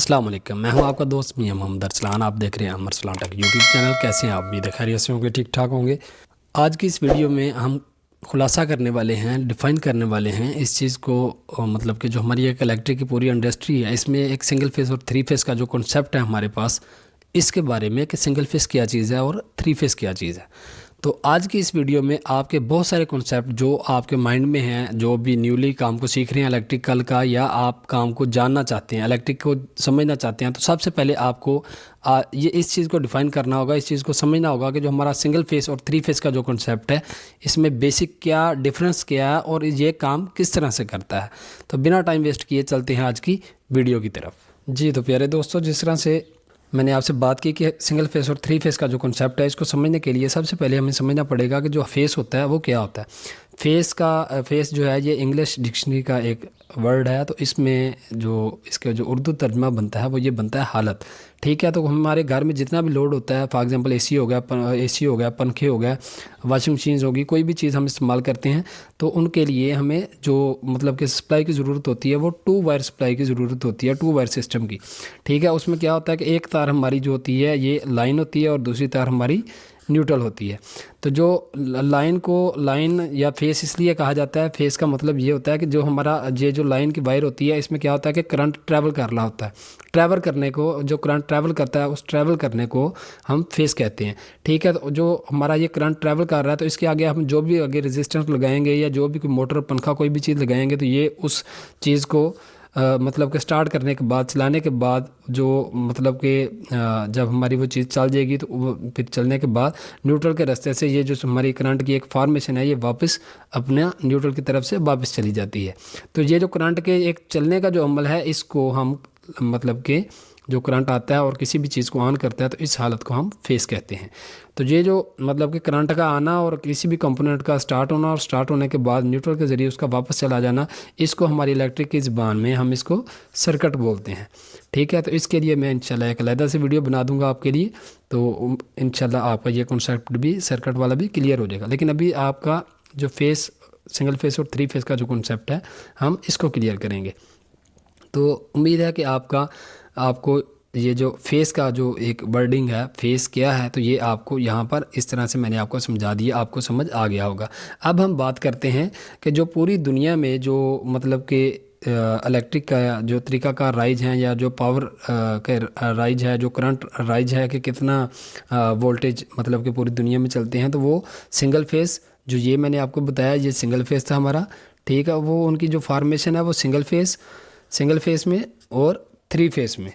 अस्सलाम वालेकुम, मैं हूं आपका दोस्त मियां मोहम्मद अरसलान। आप देख रहे हैं अरसलान टेक यूट्यूब चैनल। कैसे हैं आप? भी खैरियत से होंगे, ठीक ठाक होंगे। आज की इस वीडियो में हम खुलासा करने वाले हैं, डिफ़ाइन करने वाले हैं इस चीज़ को, मतलब कि जो हमारी एक इलेक्ट्रिक की पूरी इंडस्ट्री है, इसमें एक सिंगल फेज़ और थ्री फेज़ का जो कॉन्सेप्ट है हमारे पास, इसके बारे में कि सिंगल फेज़ क्या चीज़ है और थ्री फेज़ क्या चीज़ है। तो आज की इस वीडियो में आपके बहुत सारे कॉन्सेप्ट जो आपके माइंड में हैं, जो भी न्यूली काम को सीख रहे हैं इलेक्ट्रिकल का, या आप काम को जानना चाहते हैं, इलेक्ट्रिक को समझना चाहते हैं, तो सबसे पहले आपको ये इस चीज़ को डिफ़ाइन करना होगा, इस चीज़ को समझना होगा कि जो हमारा सिंगल फेस और थ्री फेस का जो कॉन्सेप्ट है, इसमें बेसिक क्या डिफरेंस क्या है और ये काम किस तरह से करता है। तो बिना टाइम वेस्ट किए चलते हैं आज की वीडियो की तरफ। जी तो प्यारे दोस्तों, जिस तरह से मैंने आपसे बात की कि सिंगल फेस और थ्री फेस का जो कॉन्सेप्ट है, इसको समझने के लिए सबसे पहले हमें समझना पड़ेगा कि जो फेस होता है वो क्या होता है। फेस जो है ये इंग्लिश डिक्शनरी का एक वर्ड है, तो इसमें जो इसका जो उर्दू तर्जमा बनता है वो ये बनता है हालत। ठीक है, तो हमारे घर में जितना भी लोड होता है, फॉर एग्जांपल एसी हो गया, पंखे हो गया, वॉशिंग मशीन होगी, कोई भी चीज़ हम इस्तेमाल करते हैं, तो उनके लिए हमें जो मतलब कि सप्लाई की ज़रूरत होती है वो टू वायर सप्लाई की ज़रूरत होती है, टू वायर सिस्टम की। ठीक है, उसमें क्या होता है कि एक तार हमारी जो होती है ये लाइन होती है और दूसरी तार हमारी न्यूट्रल होती है। तो जो लाइन को लाइन या फेस इसलिए कहा जाता है, फेस का मतलब ये होता है कि जो हमारा ये जो लाइन की वायर होती है, इसमें क्या होता है कि करंट ट्रैवल कर रहा होता है। ट्रैवल करने को, जो करंट ट्रैवल करता है, उस ट्रैवल करने को हम फेस कहते हैं। ठीक है, तो जो हमारा ये करंट ट्रैवल कर रहा है, तो इसके आगे हम जो भी आगे रेजिस्टेंस लगाएंगे या जो भी कोई मोटर पंखा कोई भी चीज़ लगाएंगे, तो ये उस चीज़ को मतलब कि स्टार्ट करने के बाद, चलाने के बाद, जो मतलब कि जब हमारी वो चीज़ चल जाएगी, तो वो फिर चलने के बाद न्यूट्रल के रास्ते से ये जो हमारी करंट की एक फॉर्मेशन है, ये वापस अपने न्यूट्रल की तरफ से वापस चली जाती है। तो ये जो करंट के एक चलने का जो अमल है, इसको हम मतलब कि जो करंट आता है और किसी भी चीज़ को ऑन करता है, तो इस हालत को हम फेस कहते हैं। तो ये जो मतलब कि करंट का आना और किसी भी कंपोनेंट का स्टार्ट होना और स्टार्ट होने के बाद न्यूट्रल के ज़रिए उसका वापस चला जाना, इसको हमारी इलेक्ट्रिक की ज़बान में हम इसको सर्किट बोलते हैं। ठीक है, तो इसके लिए मैं इंशाल्लाह एक अलग से वीडियो बना दूंगा आपके लिए, तो इंशाल्लाह आपका ये कॉन्सेप्ट भी, सर्किट वाला भी क्लियर हो जाएगा। लेकिन अभी आपका जो फेस, सिंगल फेस और थ्री फेस का जो कॉन्सेप्ट है, हम इसको क्लियर करेंगे। तो उम्मीद है कि आपको ये जो फेस का जो एक वर्डिंग है, फेस क्या है, तो ये आपको यहाँ पर इस तरह से मैंने आपको समझा दिया, आपको समझ आ गया होगा। अब हम बात करते हैं कि जो पूरी दुनिया में जो मतलब कि इलेक्ट्रिक का जो तरीक़ाकार राइज है, या जो पावर का राइज है, जो करंट राइज है कि कितना वोल्टेज मतलब कि पूरी दुनिया में चलते हैं, तो वो सिंगल फेस, जो ये मैंने आपको बताया, ये सिंगल फेस था हमारा। ठीक है, वो उनकी जो फार्मेशन है वो सिंगल फेस में और थ्री फेस में।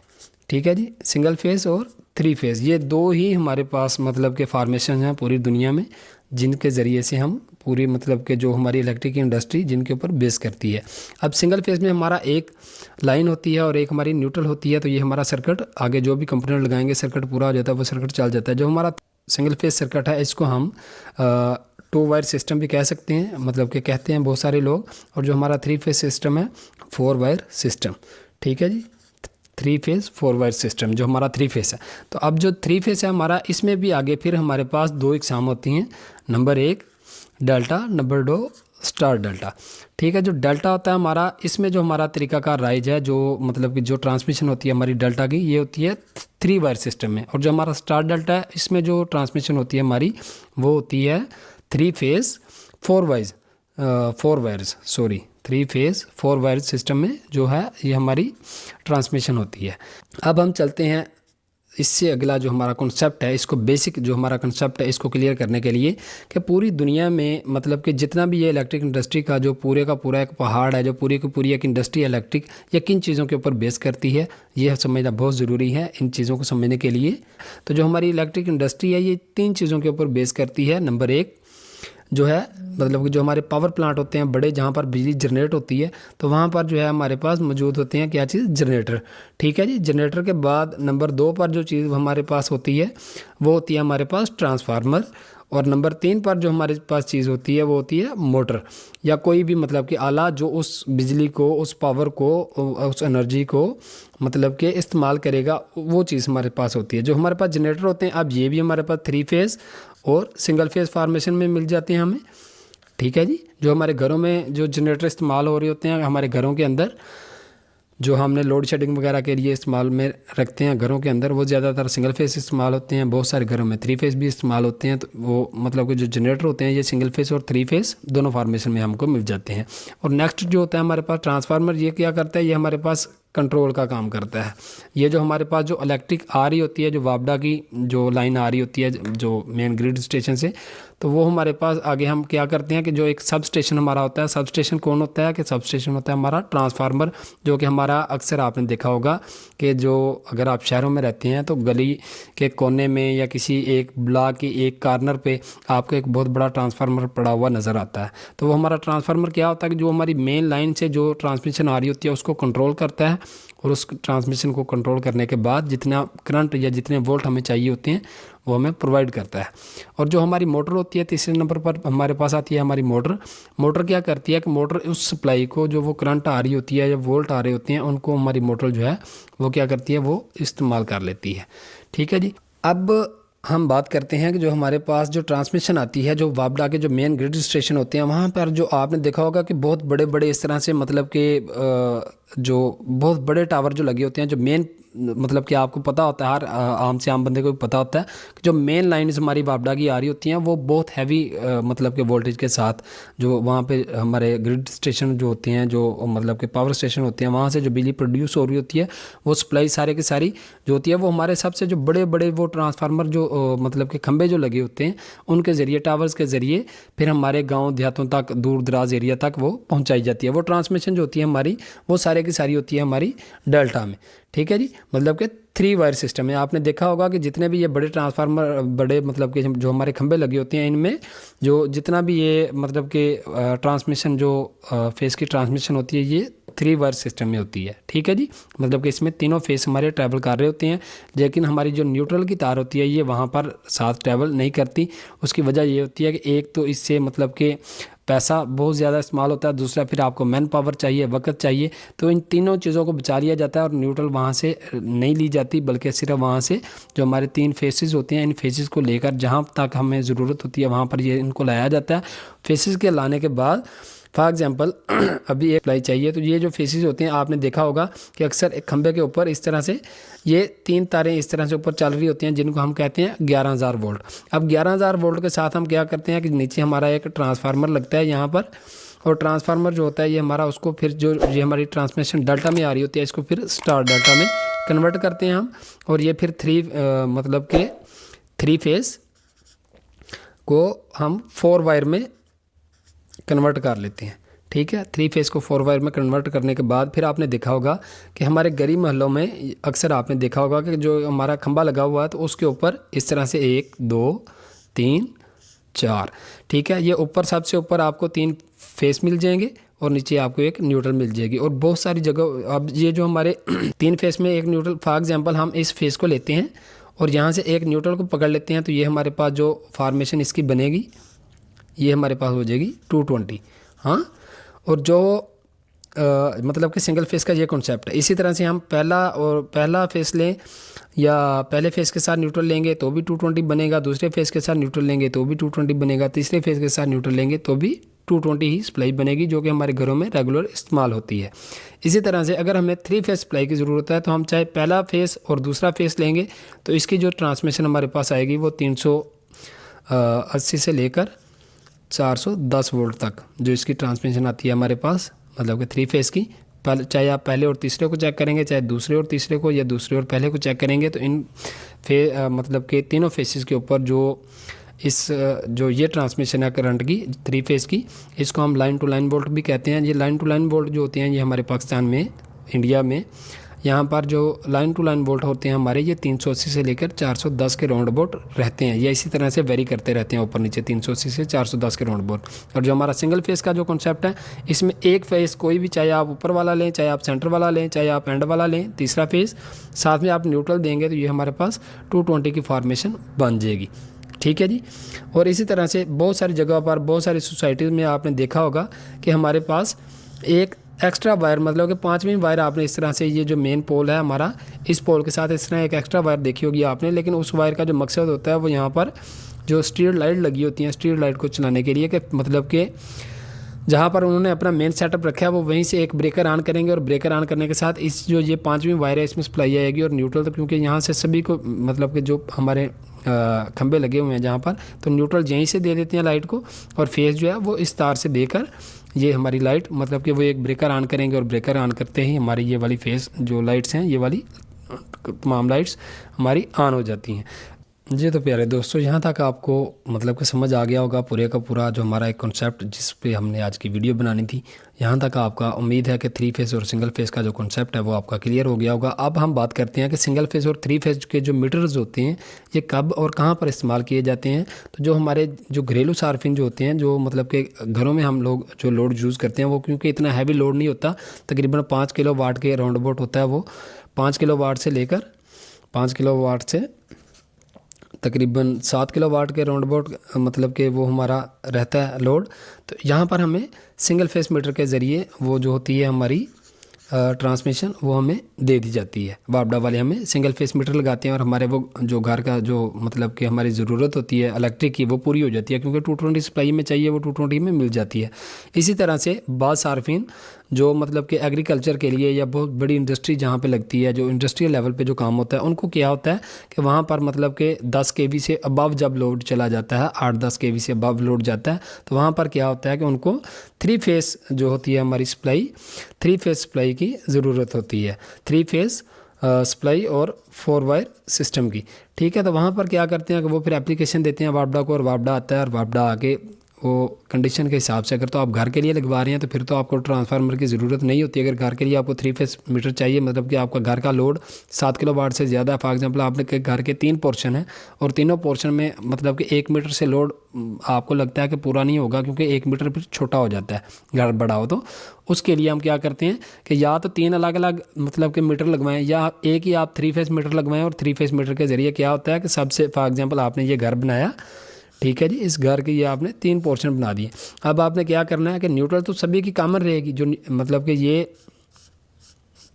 ठीक है जी, सिंगल फेस और थ्री फेस, ये दो ही हमारे पास मतलब के फार्मेशन हैं पूरी दुनिया में, जिनके ज़रिए से हम पूरी मतलब के जो हमारी इलेक्ट्रिक इंडस्ट्री जिनके ऊपर बेस करती है। अब सिंगल फेस में हमारा एक लाइन होती है और एक हमारी न्यूट्रल होती है, तो ये हमारा सर्किट, आगे जो भी कंपोनेंट लगाएंगे सर्किट पूरा हो जाता है, वो सर्किट चल जाता है। जो हमारा सिंगल फेस सर्किट है, इसको हम टू वायर सिस्टम भी कह सकते हैं, मतलब कि कहते हैं बहुत सारे लोग। और जो हमारा थ्री फेस सिस्टम है, फोर वायर सिस्टम। ठीक है जी, three phase four wire system जो हमारा थ्री फेस है। तो अब जो थ्री फेस है हमारा, इसमें भी आगे फिर हमारे पास दो एग्जाम होती हैं, नंबर एक डेल्टा, नंबर दो स्टार डेल्टा। ठीक है, जो डेल्टा होता है हमारा, इसमें जो हमारा तरीक़ाकार राइज है, जो मतलब कि जो ट्रांसमिशन होती है हमारी डेल्टा की, ये होती है थ्री वायर सिस्टम में। और जो हमारा स्टार डेल्टा है, इसमें जो ट्रांसमिशन होती है हमारी, वो होती है three phase four wire system में जो है ये हमारी ट्रांसमिशन होती है। अब हम चलते हैं इससे अगला जो हमारा कॉन्सेप्ट है, इसको बेसिक जो हमारा कॉन्सेप्ट है, इसको क्लियर करने के लिए कि पूरी दुनिया में मतलब कि जितना भी ये इलेक्ट्रिक इंडस्ट्री का जो पूरे का पूरा एक पहाड़ है, जो पूरी की पूरी एक इंडस्ट्री इलेक्ट्रिक, या किन चीज़ों के ऊपर बेस करती है, ये समझना बहुत ज़रूरी है इन चीज़ों को समझने के लिए। तो जो हमारी इलेक्ट्रिक इंडस्ट्री है, ये तीन चीज़ों के ऊपर बेस करती है। नंबर एक जो है मतलब कि जो हमारे पावर प्लांट होते हैं बड़े, जहाँ पर बिजली जनरेट होती है, तो वहाँ पर जो है हमारे पास मौजूद होते हैं क्या चीज़, जनरेटर। ठीक है जी, जनरेटर के बाद नंबर दो पर जो चीज़ हमारे पास होती है, वो होती है हमारे पास ट्रांसफार्मर। और नंबर तीन पर जो हमारे पास चीज़ होती है, वो होती है मोटर, या कोई भी मतलब कि आला जो उस बिजली को, उस पावर को, उस एनर्जी को मतलब कि इस्तेमाल करेगा, वो चीज़ हमारे पास होती है। जो हमारे पास जनरेटर होते हैं, अब ये भी हमारे पास थ्री फेस और सिंगल फेस फार्मेशन में मिल जाते हैं हमें। ठीक है जी, जो हमारे घरों में जो जनरेटर इस्तेमाल हो रहे होते हैं हमारे घरों के अंदर, जो हमने लोड शेडिंग वगैरह के लिए इस्तेमाल में रखते हैं घरों के अंदर, वो ज़्यादातर सिंगल फेस इस्तेमाल होते हैं। बहुत सारे घरों में 3 फेस भी इस्तेमाल होते हैं। तो वो मतलब कि जो जनरेटर होते हैं ये सिंगल फेस और 3 फेस दोनों फार्मेशन में हमको मिल जाते हैं। और नेक्स्ट जो होता है हमारे पास ट्रांसफार्मर, ये क्या करता है, ये हमारे पास कंट्रोल का काम करता है। ये जो हमारे पास जो इलेक्ट्रिक आ रही होती है, जो वापडा की जो लाइन आ रही होती है जो मेन ग्रिड स्टेशन से, तो वो हमारे पास आगे हम क्या करते हैं कि जो एक सब स्टेशन हमारा होता है, सब स्टेशन कौन होता है कि सब स्टेशन होता है हमारा ट्रांसफार्मर, जो कि हमारा अक्सर आपने देखा होगा कि जो अगर आप शहरों में रहते हैं तो गली के कोने में या किसी एक ब्लॉक की एक कॉर्नर पे आपको एक बहुत बड़ा ट्रांसफार्मर पड़ा हुआ नज़र आता है। तो वो हमारा ट्रांसफार्मर क्या होता है कि जो हमारी मेन लाइन से जो ट्रांसमिशन आ रही होती है उसको कंट्रोल करता है, और उस ट्रांसमिशन को कंट्रोल करने के बाद जितना करंट या जितने वोल्ट हमें चाहिए होते हैं वो हमें प्रोवाइड करता है। और जो हमारी मोटर होती है, तीसरे नंबर पर हमारे पास आती है हमारी मोटर। मोटर क्या करती है कि मोटर उस सप्लाई को, जो वो करंट आ रही होती है या वोल्ट आ रहे होते हैं, उनको हमारी मोटर जो है वो क्या करती है, वो इस्तेमाल कर लेती है। ठीक है जी। अब हम बात करते हैं कि जो हमारे पास जो ट्रांसमिशन आती है, जो वापडा के जो मेन ग्रिड स्टेशन होते हैं, वहाँ पर जो आपने देखा होगा कि बहुत बड़े बड़े इस तरह से मतलब कि जो बहुत बड़े टावर जो लगे होते हैं, जो मेन मतलब कि आपको पता होता है, हर आम से आम बंदे को भी पता होता है कि जो मेन लाइन्स हमारी वापडा की आ रही होती हैं वो बहुत हैवी मतलब कि वोल्टेज के साथ, जो वहाँ पे हमारे ग्रिड स्टेशन जो होते हैं, जो मतलब कि पावर स्टेशन होते हैं, वहाँ से जो बिजली प्रोड्यूस हो रही होती है वो सप्लाई सारे की सारी जो होती है वो हमारे सबसे जो बड़े बड़े वो ट्रांसफार्मर जो मतलब कि खंभे जो लगे होते हैं उनके ज़रिए, टावर्स के ज़रिए फिर हमारे गाँव देहातों तक, दूर दराज एरिया तक वो पहुँचाई जाती है। वो ट्रांसमिशन जो होती है हमारी वो सारे की सारी होती है हमारी डेल्टा में। ठीक है जी। मतलब कि 3 वायर सिस्टम है। आपने देखा होगा कि जितने भी ये बड़े ट्रांसफार्मर, बड़े मतलब कि जो हमारे खंभे लगे होते हैं, इनमें जो जितना भी ये मतलब कि ट्रांसमिशन जो फेस की ट्रांसमिशन होती है ये 3 वायर सिस्टम में होती है। ठीक है जी। मतलब कि इसमें तीनों फेस हमारे ट्रैवल कर रहे होते हैं, लेकिन हमारी जो न्यूट्रल की तार होती है ये वहाँ पर साथ ट्रैवल नहीं करती। उसकी वजह ये होती है कि एक तो इससे मतलब कि पैसा बहुत ज़्यादा इस्तेमाल होता है, दूसरा फिर आपको मैन पावर चाहिए, वक्त चाहिए, तो इन तीनों चीज़ों को बचा लिया जाता है और न्यूट्रल वहाँ से नहीं ली जाती, बल्कि सिर्फ वहाँ से जो हमारे 3 फेसेस होते हैं, इन फेसेस को लेकर जहाँ तक हमें ज़रूरत होती है वहाँ पर ये इनको लाया जाता है। फेसेस के लाने के बाद फॉर एग्जांपल अभी एक प्लाई चाहिए, तो ये जो फेसेस होते हैं आपने देखा होगा कि अक्सर एक खंभे के ऊपर इस तरह से ये 3 तारें इस तरह से ऊपर चल रही होती हैं, जिनको हम कहते हैं 11,000 वोल्ट। अब 11,000 वोल्ट के साथ हम क्या करते हैं कि नीचे हमारा एक ट्रांसफार्मर लगता है यहाँ पर, और ट्रांसफार्मर जो होता है ये हमारा उसको फिर जो ये हमारी ट्रांसमिशन डेल्टा में आ रही होती है इसको फिर स्टार डेल्टा में कन्वर्ट करते हैं हम, और ये फिर मतलब के 3 फेस को हम 4 वायर में कन्वर्ट कर लेते हैं। ठीक है। 3 फेस को 4 वायर में कन्वर्ट करने के बाद फिर आपने देखा होगा कि हमारे गरीब मोहल्लों में अक्सर आपने देखा होगा कि जो हमारा खंभा लगा हुआ है तो उसके ऊपर इस तरह से 1 2 3 4, ठीक है, ये ऊपर सबसे ऊपर आपको 3 फेस मिल जाएंगे और नीचे आपको एक न्यूट्रल मिल जाएगी। और बहुत सारी जगह अब ये जो हमारे 3 फेस में एक न्यूट्रल, फॉर एग्जांपल हम इस फेस को लेते हैं और यहाँ से एक न्यूट्रल को पकड़ लेते हैं, तो ये हमारे पास जो फार्मेशन इसकी बनेगी ये हमारे पास हो जाएगी 220। हाँ, और जो मतलब कि सिंगल फेस का ये कॉन्सेप्ट है। इसी तरह से हम पहला फेस लें या पहले फेस के साथ न्यूट्रल लेंगे तो भी 220 बनेगा, दूसरे फेस के साथ न्यूट्रल लेंगे तो भी 220 बनेगा, तीसरे फेस के साथ न्यूट्रल लेंगे तो भी 220 ही सप्लाई बनेगी, जो कि हमारे घरों में रेगुलर इस्तेमाल होती है। इसी तरह से अगर हमें 3 फेस सप्लाई की ज़रूरत है तो हम चाहे पहला फेस और दूसरा फेस लेंगे तो इसकी जो ट्रांसमिशन हमारे पास आएगी वो 380 से लेकर 410 वोल्ट तक जो इसकी ट्रांसमिशन आती है हमारे पास, मतलब कि 3 फेस की। चाहे आप पहले और तीसरे को चेक करेंगे, चाहे दूसरे और तीसरे को या दूसरे और पहले को चेक करेंगे, तो इन मतलब कि तीनों फेसेस के ऊपर जो ये ट्रांसमिशन है करंट की 3 फेस की, इसको हम लाइन टू लाइन वोल्ट भी कहते हैं। ये लाइन टू लाइन वोल्ट जो होते हैं ये हमारे पाकिस्तान में, इंडिया में यहाँ पर जो लाइन टू लाइन वोल्ट होते हैं हमारे, ये 380 से लेकर 410 के राउंड अबाउट रहते हैं। ये इसी तरह से वेरी करते रहते हैं ऊपर नीचे 380 से 410 के राउंड अबाउट। और जो हमारा सिंगल फेस का जो कॉन्सेप्ट है, इसमें एक फेस कोई भी, चाहे आप ऊपर वाला लें, चाहे आप सेंटर वाला लें, चाहे आप एंड वाला लें, तीसरा फेस साथ में आप न्यूट्रल देंगे तो ये हमारे पास 220 की फॉर्मेशन बन जाएगी। ठीक है जी। और इसी तरह से बहुत सारी जगह पर, बहुत सारी सोसाइटीज़ में आपने देखा होगा कि हमारे पास एक एक्स्ट्रा वायर, मतलब कि 5वीं वायर आपने इस तरह से, ये जो मेन पोल है हमारा, इस पोल के साथ इस तरह एक एक्स्ट्रा वायर देखी होगी आपने। लेकिन उस वायर का जो मकसद होता है वो यहाँ पर जो स्ट्रीट लाइट लगी होती हैं, स्ट्रीट लाइट को चलाने के लिए, कि मतलब कि जहाँ पर उन्होंने अपना मेन सेटअप रखा है वो वहीं से एक ब्रेकर ऑन करेंगे और ब्रेकर ऑन करने के साथ इस जो ये 5वीं वायर है इसमें सप्लाई आएगी और न्यूट्रल, तो क्योंकि यहाँ से सभी को मतलब कि जो हमारे खंबे लगे हुए हैं जहाँ पर, तो न्यूट्रल यहीं से दे देते हैं लाइट को और फेस जो है वो इस तार से देकर ये हमारी लाइट मतलब कि वो एक ब्रेकर ऑन करेंगे और ब्रेकर ऑन करते ही हमारी ये वाली फेस जो लाइट्स हैं ये वाली तमाम लाइट्स हमारी ऑन हो जाती हैं। जी तो प्यारे दोस्तों, यहाँ तक आपको मतलब कि समझ आ गया होगा पूरे का पूरा जो हमारा एक कॉन्सेप्ट जिस पे हमने आज की वीडियो बनानी थी। यहाँ तक आपका उम्मीद है कि 3 फेज़ और सिंगल फेज़ का जो कॉन्सेप्ट है वो आपका क्लियर हो गया होगा। अब हम बात करते हैं कि सिंगल फेज़ और 3 फेज़ के जो मीटर्स होते हैं ये कब और कहाँ पर इस्तेमाल किए जाते हैं। तो जो हमारे जो घरेलू सार्फिन जो होते हैं, जो मतलब कि घरों में हम लोग जो लोड यूज़ करते हैं वो क्योंकि इतना हैवी लोड नहीं होता, तकरीबन 5 किलो वाट के राउंड अबाउट होता है वो। 5 किलो वाट से लेकर 5 किलो वाट से तकरीबन 7 किलो वाट के राउंड अबाउट मतलब कि वो हमारा रहता है लोड। तो यहाँ पर हमें सिंगल फेस मीटर के ज़रिए वो जो होती है हमारी ट्रांसमिशन वो हमें दे दी जाती है। वापडा वाले हमें सिंगल फेस मीटर लगाते हैं और हमारे वो जो घर का जो मतलब कि हमारी ज़रूरत होती है इलेक्ट्रिक की वो पूरी हो जाती है, क्योंकि 220 सप्लाई में चाहिए वो 220 में मिल जाती है। इसी तरह से बाज़ सार्फिन जो मतलब कि एग्रीकल्चर के लिए या बहुत बड़ी इंडस्ट्री जहाँ पे लगती है, जो इंडस्ट्रियल लेवल पे जो काम होता है, उनको क्या होता है कि वहाँ पर मतलब कि 10 kV से अबव जब लोड चला जाता है, 8-10 kV से अबव लोड जाता है, तो वहाँ पर क्या होता है कि उनको 3 फेस जो होती है हमारी सप्लाई, 3 फेस सप्लाई की ज़रूरत होती है। 3 फेस सप्लाई और 4 वायर सिस्टम की, ठीक है। तो वहाँ पर क्या करते हैं कि वो फिर एप्लीकेशन देते हैं वापडा को और वापडा आता है और वापडा आके वो कंडीशन के हिसाब से, अगर तो आप घर के लिए लगवा रहे हैं तो फिर तो आपको ट्रांसफार्मर की ज़रूरत नहीं होती। अगर घर के लिए आपको 3 फेस मीटर चाहिए, मतलब कि आपका घर का लोड 7 किलो वाट से ज़्यादा है, फॉर एग्जांपल आपने के घर के 3 पोर्शन हैं और तीनों पोर्शन में मतलब कि 1 मीटर से लोड आपको लगता है कि पूरा नहीं होगा, क्योंकि 1 मीटर फिर छोटा हो जाता है घर बड़ा हो। तो उसके लिए हम क्या करते हैं कि या तो 3 अलग अलग मतलब कि मीटर लगवाएं या एक ही आप 3 फेस मीटर लगवाएं। और 3 फेस मीटर के ज़रिए क्या होता है कि सबसे फॉर एग्जाम्पल आपने ये घर बनाया, ठीक है जी, इस घर के ये आपने 3 पोर्शन बना दिए। अब आपने क्या करना है कि न्यूट्रल तो सभी की कॉमन रहेगी, जो मतलब कि ये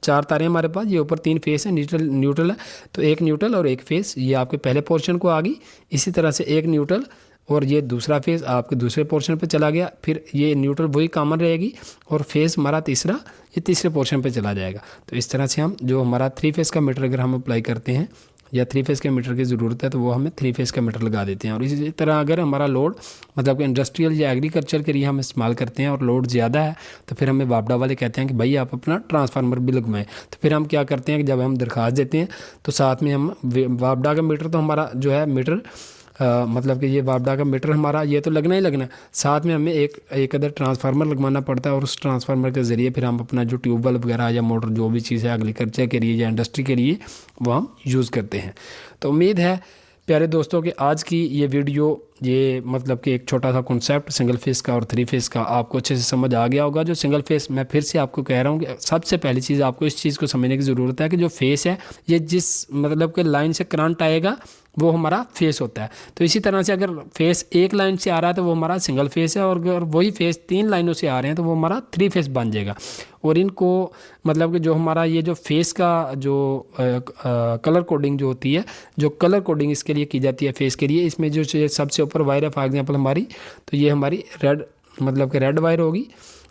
4 तारे हमारे पास, ये ऊपर 3 फेस है, न्यूट्रल है, तो एक न्यूट्रल और एक फेस ये आपके पहले पोर्शन को आ गई। इसी तरह से एक न्यूट्रल और ये दूसरा फेस आपके दूसरे पोर्शन पे चला गया, फिर ये न्यूट्रल वही कॉमन रहेगी और फेस हमारा तीसरा ये तीसरे पोर्शन पे चला जाएगा। तो इस तरह से हम जो हमारा 3 फेस का मीटर अगर हम अप्लाई करते हैं या 3 फेस के मीटर की ज़रूरत है तो वो हमें 3 फेस का मीटर लगा देते हैं। और इसी तरह अगर हमारा लोड मतलब कि इंडस्ट्रियल या एग्रीकल्चर के लिए हम इस्तेमाल करते हैं और लोड ज़्यादा है तो फिर हमें वापडा वाले कहते हैं कि भाई आप अपना ट्रांसफार्मर भी लगवाएं। तो फिर हम क्या करते हैं कि जब हम दरख्वास्त देते हैं तो साथ में हम वापडा का मीटर तो हमारा जो है मीटर मतलब कि ये वापडा का मीटर हमारा ये तो लगना ही लगना है, साथ में हमें एक अदर ट्रांसफार्मर लगवाना पड़ता है और उस ट्रांसफार्मर के ज़रिए फिर हम अपना जो ट्यूबवेल वगैरह या मोटर जो भी चीज़ है एग्रीकल्चर के लिए या इंडस्ट्री के लिए वो हम यूज़ करते हैं। तो उम्मीद है प्यारे दोस्तों कि आज की ये वीडियो ये मतलब कि एक छोटा सा कॉन्सेप्ट सिंगल फेस का और 3 फेस का आपको अच्छे से समझ आ गया होगा। जो सिंगल फेस मैं फिर से आपको कह रहा हूँ कि सबसे पहली चीज़ आपको इस चीज़ को समझने की ज़रूरत है कि जो फेस है ये जिस मतलब कि लाइन से करंट आएगा वो हमारा फेस होता है। तो इसी तरह से अगर फेस एक लाइन से आ रहा है तो वो हमारा सिंगल फेस है और अगर वही फेस 3 लाइनों से आ रहे हैं तो वो हमारा 3 फेस बन जाएगा। और इनको मतलब कि जो हमारा ये जो फेस का जो कलर कोडिंग जो होती है, जो कलर कोडिंग इसके लिए की जाती है फेस के लिए, इसमें जो सबसे ऊपर वायर है फॉर एग्जांपल हमारी, तो ये हमारी रेड मतलब कि रेड वायर होगी,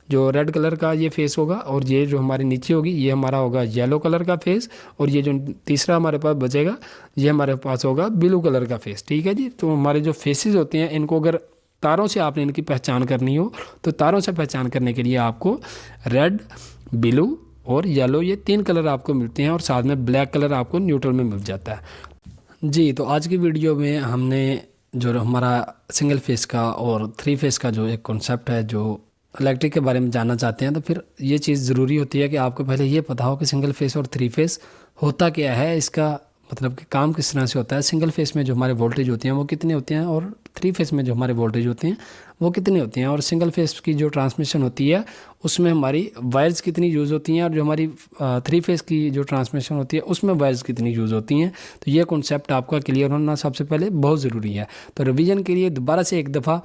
जो रेड कलर का ये फेस होगा। और ये जो हमारी नीचे होगी ये हमारा होगा येलो कलर का फेस। और ये जो तीसरा हमारे पास बचेगा ये हमारे पास होगा ब्लू कलर का फेस, ठीक है जी। तो हमारे जो फेसेस होते हैं इनको अगर तारों से आपने इनकी पहचान करनी हो तो तारों से पहचान करने के लिए आपको रेड, ब्लू और येलो ये 3 कलर आपको मिलते हैं और साथ में ब्लैक कलर आपको न्यूट्रल में मिल जाता है जी। तो आज की वीडियो में हमने जो हमारा सिंगल फेस का और 3 फेस का जो एक कॉन्सेप्ट है जो इलेक्ट्रिक के बारे में जानना चाहते हैं तो फिर ये चीज़ ज़रूरी होती है कि आपको पहले ये पता हो कि सिंगल फेस और 3 फेस होता क्या है, इसका मतलब कि काम किस तरह से होता है। सिंगल फेस में जो हमारे वोल्टेज होते हैं वो कितने होते हैं और 3 फेस में जो हमारे वोल्टेज होते हैं वो कितने होते हैं। और सिंगल फेस की जो ट्रांसमिशन होती है उसमें हमारी वायर्स कितनी यूज़ होती हैं और जो हमारी 3 फेज़ की जो ट्रांसमिशन होती है उसमें वायर्स कितनी यूज़ होती हैं। तो ये कॉन्सेप्ट आपका क्लियर होना सबसे पहले बहुत ज़रूरी है। तो रिवीजन के लिए दोबारा से एक दफ़ा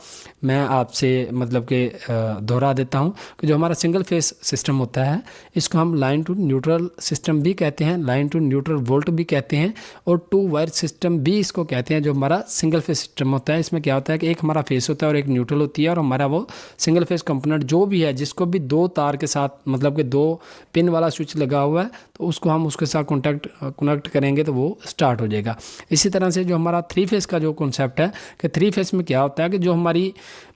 मैं आपसे मतलब कि दोहरा देता हूँ कि जो हमारा सिंगल फेस सिस्टम होता है इसको हम लाइन टू न्यूट्रल सिस्टम भी कहते हैं, लाइन टू न्यूट्रल वोल्ट भी कहते हैं, और टू वायर सिस्टम भी इसको कहते हैं। जो हमारा सिंगल फेस सिस्टम होता है इसमें क्या होता है कि एक हमारा फेस होता है और एक न्यूट्रल होती है, और हमारा वो सिंगल फेस कंपोनेंट जो भी है जिसको भी 2 तार के साथ मतलब कि 2 पिन वाला स्विच लगा हुआ है तो उसको हम उसके साथ कनेक्ट करेंगे तो वो स्टार्ट हो जाएगा। इसी तरह से जो हमारा 3 फेस का जो कॉन्सेप्ट है कि 3 फेस में क्या होता है कि जो हमारी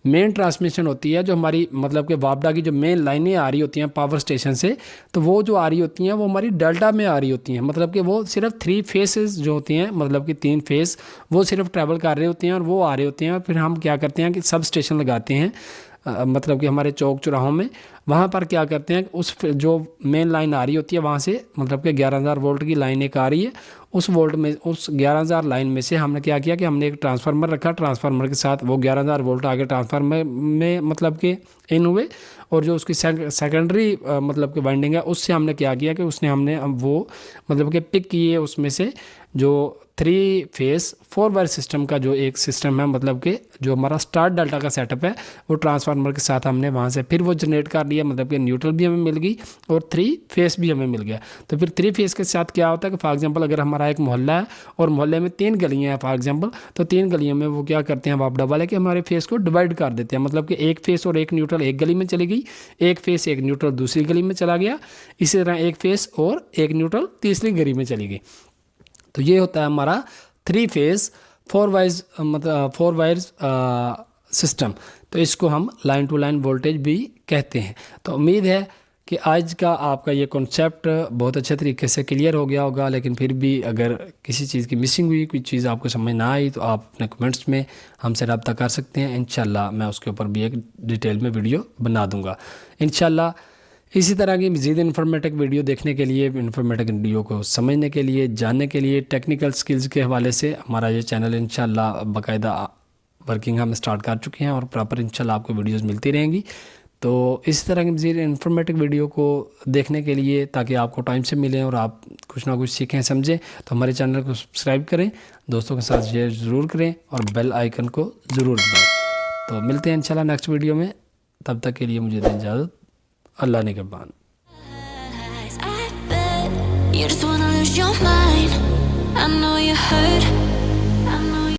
मेन ट्रांसमिशन होती है, जो हमारी मतलब कि वापडा की जो मेन लाइनें आ रही होती हैं पावर स्टेशन से, तो वो जो आ रही होती हैं वो हमारी डेल्टा में आ रही होती हैं। मतलब कि वो सिर्फ 3 फेसेस जो होती हैं मतलब कि 3 फेस वो सिर्फ ट्रैवल कर रहे होते हैं और वो आ रहे होते हैं। और फिर हम क्या करते हैं कि सब स्टेशन लगाते हैं मतलब कि हमारे चौक चौराहों में, वहाँ पर क्या करते हैं उस जो मेन लाइन आ रही होती है वहाँ से मतलब कि 11,000 वोल्ट की लाइन एक आ रही है, उस वोल्ट में उस 11,000 लाइन में से हमने क्या किया कि हमने एक ट्रांसफार्मर रखा, ट्रांसफार्मर के साथ वो 11,000 वोल्ट आगे ट्रांसफार्मर में मतलब कि इन हुए, और जो उसकी सेकेंडरी मतलब कि वाइंडिंग है उससे हमने क्या किया कि उसने हमने वो मतलब कि पिक किए उसमें से जो 3 फेस 4 वायर सिस्टम का जो एक सिस्टम है, मतलब कि जो हमारा स्टार डेल्टा का सेटअप है वो ट्रांसफार्मर के साथ हमने वहाँ से फिर वो जनरेट कर लिया, मतलब कि न्यूट्रल भी हमें मिल गई और 3 फेस भी हमें मिल गया। तो फिर 3 फेस के साथ क्या होता है कि फॉर एग्जांपल अगर हमारा एक मोहल्ला है और मोहल्ले में 3 गलियाँ हैं फॉर एग्जांपल, तो 3 गलियों में वो क्या करते हैं वापडा वाले कि हमारे फेस को डिवाइड कर देते हैं, मतलब कि एक फेस और एक न्यूट्रल एक गली में चली गई, एक फेस एक न्यूट्रल दूसरी गली में चला गया, इसी तरह एक फेस और एक न्यूट्रल तीसरी गली में चली गई। तो ये होता है हमारा 3 फेज 4 वाइज मतलब 4 वायर्स सिस्टम। तो इसको हम लाइन टू लाइन वोल्टेज भी कहते हैं। तो उम्मीद है कि आज का आपका ये कॉन्सेप्ट बहुत अच्छे तरीके से क्लियर हो गया होगा, लेकिन फिर भी अगर किसी चीज़ की मिसिंग हुई, कोई चीज़ आपको समझ ना आई तो आप अपने कमेंट्स में हमसे रब्ता कर सकते हैं। इंशाल्लाह मैं उसके ऊपर भी एक डिटेल में वीडियो बना दूँगा इंशाल्लाह। इसी तरह की मज़ीद इन्फॉर्मेटिव वीडियो देखने के लिए, इन्फॉर्मेटिव वीडियो को समझने के लिए, जानने के लिए, टेक्निकल स्किल्स के हवाले से हमारा ये चैनल इंशाल्लाह बाकायदा वर्किंग हम स्टार्ट कर चुके हैं और प्रॉपर इंशाल्लाह आपको वीडियोस मिलती रहेंगी। तो इस तरह की मज़ीद इन्फॉर्मेटिव वीडियो को देखने के लिए, ताकि आपको टाइम से मिलें और आप कुछ ना कुछ सीखें समझें, तो हमारे चैनल को सब्सक्राइब करें, दोस्तों के साथ शेयर ज़रूर करें और बेल आइकन को ज़रूर दबाएँ। तो मिलते हैं इंशाल्लाह नेक्स्ट वीडियो में, तब तक के लिए मुझे दें इजाज़त। अल्लाह निगहबान।